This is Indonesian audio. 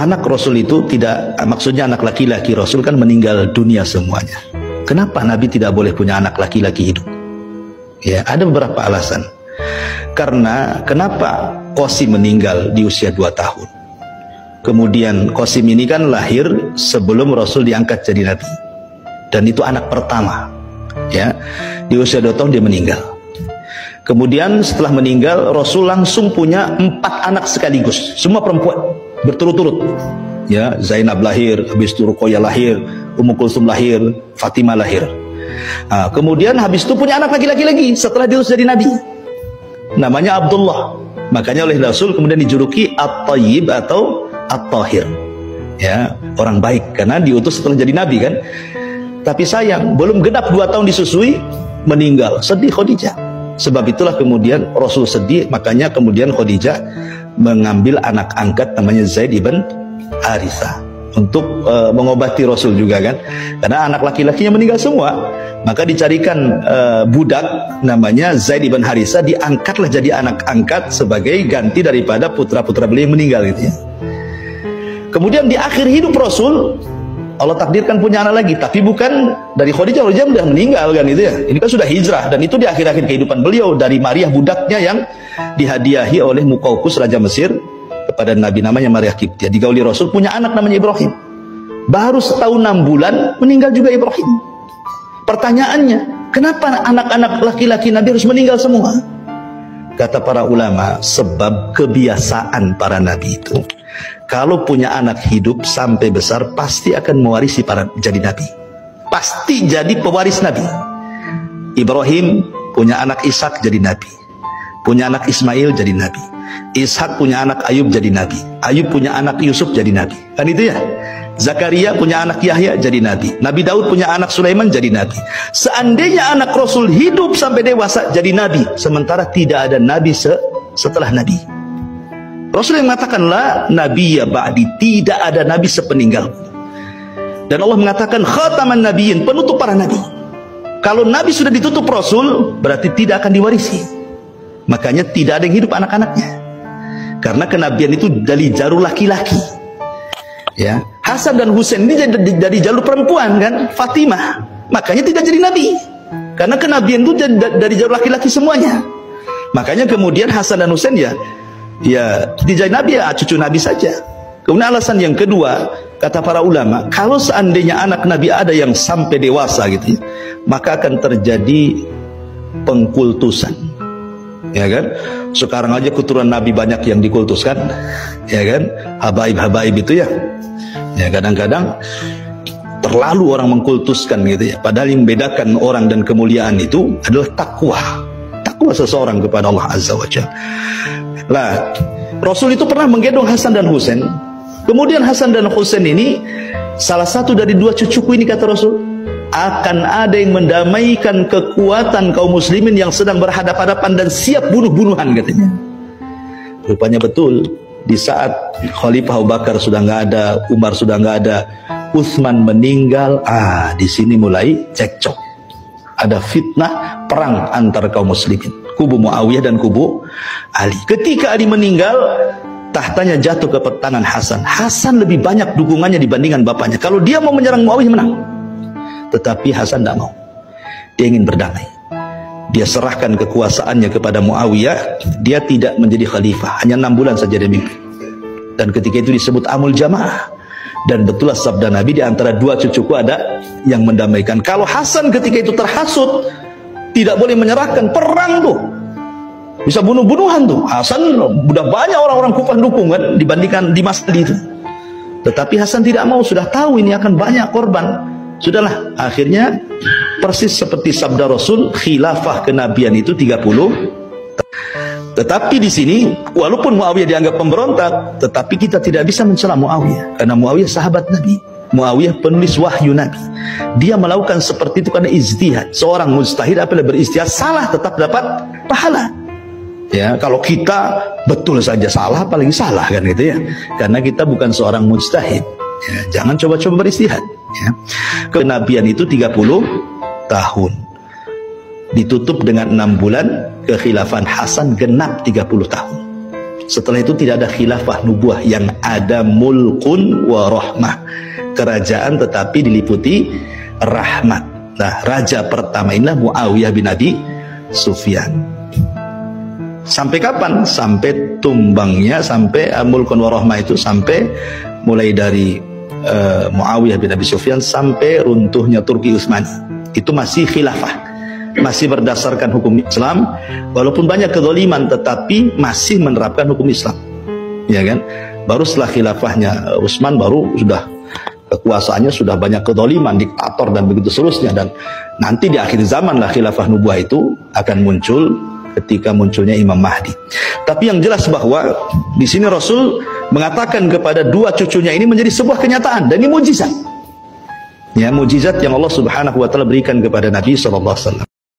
anak Rasul itu tidak, maksudnya anak laki-laki Rasul kan meninggal dunia semuanya. Kenapa Nabi tidak boleh punya anak laki-laki hidup? Ya, ada beberapa alasan. Karena kenapa Qasim meninggal di usia 2 tahun? Kemudian Qasim ini kan lahir sebelum Rasul diangkat jadi Nabi. Dan itu anak pertama. Ya, di usia 2 tahun dia meninggal. Kemudian setelah meninggal, Rasul langsung punya 4 anak sekaligus, semua perempuan, berturut-turut. Ya, Zainab lahir, habis itu Ruqayyah lahir, Ummu Kulsum lahir, Fatimah lahir. Nah, kemudian habis itu punya anak laki-laki lagi setelah dia jadi Nabi. Namanya Abdullah. Makanya oleh Rasul kemudian dijuluki At-Tayyib atau At-Tahir. Ya, orang baik karena diutus setelah jadi Nabi kan. Tapi sayang, belum genap 2 tahun disusui, meninggal. Sedih Khadijah. Sebab itulah kemudian Rasul sedih, makanya kemudian Khadijah mengambil anak angkat namanya Zaid ibn Harithah untuk mengobati Rasul juga kan, karena anak laki-lakinya meninggal semua. Maka dicarikan budak namanya Zaid ibn Harithah, diangkatlah jadi anak angkat sebagai ganti daripada putra-putra beliau yang meninggal gitu ya. Kemudian di akhir hidup Rasul, Allah takdirkan punya anak lagi, tapi bukan dari Khadijah. Khadijah sudah meninggal kan itu ya. Ini kan sudah hijrah, dan itu di akhir-akhir kehidupan beliau dari Maria budaknya yang dihadiahi oleh Muqawqis Raja Mesir kepada Nabi, namanya Maria Qibtiyah. Digauli Rasul punya anak namanya Ibrahim. Baru setahun 6 bulan meninggal juga Ibrahim. Pertanyaannya, kenapa anak-anak laki-laki Nabi harus meninggal semua? Kata para ulama, sebab kebiasaan para Nabi itu, kalau punya anak hidup sampai besar pasti akan mewarisi para jadi Nabi. Pasti jadi pewaris Nabi. Ibrahim punya anak Ishak jadi Nabi. Punya anak Ismail jadi Nabi. Ishak punya anak Ayub jadi Nabi. Ayub punya anak Yusuf jadi Nabi. Kan itu ya. Zakaria punya anak Yahya jadi Nabi. Nabi Daud punya anak Sulaiman jadi Nabi. Seandainya anak Rasul hidup sampai dewasa jadi Nabi, sementara tidak ada Nabi setelah Nabi. Rasul yang mengatakan la Nabi ya ba'di, tidak ada Nabi sepeninggalku. Dan Allah mengatakan khataman nabiyyin, penutup para Nabi. Kalau Nabi sudah ditutup Rasul, berarti tidak akan diwarisi. Makanya tidak ada yang hidup anak-anaknya. Karena kenabian itu dari jalur laki-laki. Ya, Hasan dan Husain ini dari jalur perempuan kan, Fatimah. Makanya tidak jadi Nabi. Karena kenabian itu dari jalur laki-laki semuanya. Makanya kemudian Hasan dan Husain ya jadi Nabi, ya cucu Nabi saja. Kemudian alasan yang kedua, kata para ulama, kalau seandainya anak Nabi ada yang sampai dewasa gitu ya, maka akan terjadi pengkultusan. Ya kan? Sekarang aja keturunan Nabi banyak yang dikultuskan. Ya kan? Habaib-habaib itu ya. Ya kadang-kadang terlalu orang mengkultuskan gitu ya. Padahal yang membedakan orang dan kemuliaan itu adalah takwa. Takwa seseorang kepada Allah Azza wa Jalla. Lah, Rasul itu pernah menggendong Hasan dan Husain. Kemudian Hasan dan Husain ini salah satu dari 2 cucuku ini, kata Rasul, akan ada yang mendamaikan kekuatan kaum muslimin yang sedang berhadapan-hadapan dan siap bunuh-bunuhan katanya. Rupanya betul. Di saat Khalifah Abu Bakar sudah nggak ada, Umar sudah nggak ada, Utsman meninggal, di sini mulai cekcok. Ada fitnah perang antara kaum muslimin, kubu Muawiyah dan kubu Ali. Ketika Ali meninggal, tahtanya jatuh ke tangan Hasan. Hasan lebih banyak dukungannya dibandingkan bapaknya. Kalau dia mau menyerang Muawiyah, menang. Tetapi Hasan tidak mau. Dia ingin berdamai. Dia serahkan kekuasaannya kepada Muawiyah. Dia tidak menjadi khalifah, hanya 6 bulan saja dia mimpin. Dan ketika itu disebut Amul Jamaah. Dan betullah sabda Nabi, di antara 2 cucuku ada yang mendamaikan. Kalau Hasan ketika itu terhasut, tidak boleh menyerahkan, perang tuh, bisa bunuh-bunuhan tuh. Hasan udah banyak orang-orang Kufah dukung kan, dibandingkan di masa itu. Tetapi Hasan tidak mau, sudah tahu ini akan banyak korban. Sudahlah, akhirnya persis seperti sabda Rasul, khilafah kenabian itu 30. Tetapi di sini, walaupun Muawiyah dianggap pemberontak, tetapi kita tidak bisa mencela Muawiyah, karena Muawiyah sahabat Nabi. Muawiyah penulis wahyu Nabi. Dia melakukan seperti itu karena ijtihad. Seorang mujtahid apabila berijtihad salah tetap dapat pahala. Ya, kalau kita betul saja salah, apalagi salah kan gitu ya. Karena kita bukan seorang mujtahid. Ya, jangan coba-coba berijtihad. Ya. Kenabian itu 30 tahun. Ditutup dengan 6 bulan, kekhilafan Hasan genap 30 tahun. Setelah itu tidak ada khilafah nubuah, yang ada mulkun wa rahmah, kerajaan tetapi diliputi rahmat. Nah, raja pertama inilah Muawiyah bin Abi Sufyan. Sampai kapan? Sampai tumbangnya, sampai mulkun wa rahmah itu, sampai mulai dari Muawiyah bin Abi Sufyan sampai runtuhnya Turki Utsmani. Itu masih khilafah, masih berdasarkan hukum Islam, walaupun banyak kezaliman tetapi masih menerapkan hukum Islam, ya kan? Baru setelah khilafahnya Utsman, baru sudah kekuasaannya sudah banyak kezaliman, diktator dan begitu seterusnya, dan nanti di akhir zaman lah khilafah nubuah itu akan muncul ketika munculnya Imam Mahdi. Tapi yang jelas bahwa di sini Rasul mengatakan kepada dua cucunya ini menjadi sebuah kenyataan, dan ini mujizat. Ya, mujizat yang Allah Subhanahu wa taala berikan kepada Nabi sallallahu alaihi wasallam.